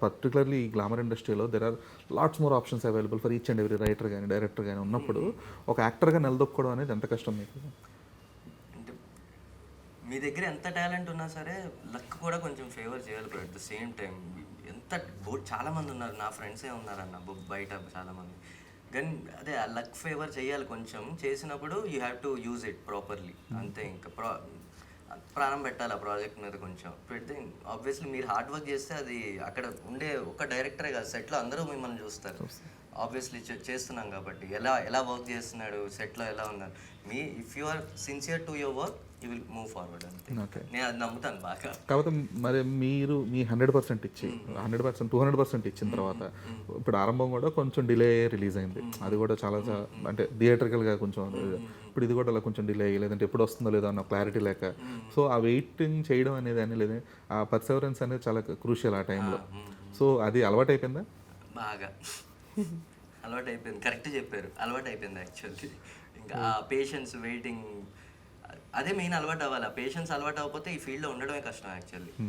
Particularly ఈ glamour ఇండస్ట్రీలో there are lots more options available for each and every writer కానీ director కానీ ఉన్నప్పుడు ఒక యాక్టర్గా నిలదొక్కుకోవడం అనేది ఎంత కష్టం మీకు? అంటే మీ దగ్గర ఎంత టాలెంట్ ఉన్నా సరే లక్ కూడా కొంచెం ఫేవర్ చేయాలి bro. At the same time ఎంత చాలా మంది ఉన్నారు, నా ఫ్రెండ్సే ఉన్నారన్న బయట చాలామంది. కానీ అదే ఆ లక్ ఫేవర్ చేయాలి కొంచెం. చేసినప్పుడు you have to use it properly అంతే. ఇంకా ప్రాణం పెట్టాలి ఆ ప్రాజెక్ట్ మీద కొంచెం పెడితే ఆబ్వియస్లీ మీరు హార్డ్ వర్క్ చేస్తే అది అక్కడ ఉండే ఒక డైరెక్టరే కాదు, సెట్లో అందరూ మిమ్మల్ని చూస్తారు. ఆబ్వియస్లీ చేస్తున్నాం కాబట్టి ఎలా ఎలా వర్క్ చేస్తున్నాడు సెట్లో ఎలా ఉన్నారు మీ if you are sincere to your work you will move forward అంతే. నేను అది నమ్ముతాను బాగా. కాకపోతే మరి మీరు మీ 100% ఇచ్చి 100% 200% ఇచ్చిన తర్వాత ఇప్పుడు ఆరంభం కూడా కొంచెం డిలే రిలీజ్ అయింది. అది కూడా చాలా అంటే థియేటర్కల్గా కొంచెం ఇప్పుడు ఇది కూడా అలా కొంచెం డిలే అయ్యి లేదంటే ఎప్పుడు వస్తుందో లేదో అన్న క్లారిటీ లేక సో ఆ వెయిటింగ్ చేయడం అనేది అని లేదు ఆ పర్సెవరెన్స్ అనేది చాలా క్రూషియల్ ఆ టైంలో. సో అది అలవాటు అయిపోయిందా? బాగా అలవాటు అయిపోయింది. కరెక్ట్ చెప్పారు, అలవాటు అయిపోయింది యాక్చువల్లీ. ఇంకా ఆ పేషెన్స్ వెయిటింగ్ అదే మెయిన్ అలవాటు అవ్వాలి. ఆ పేషెన్స్ అలవాటు అవ్వకపోతే ఈ ఫీల్డ్లో ఉండడమే కష్టం యాక్చువల్లీ.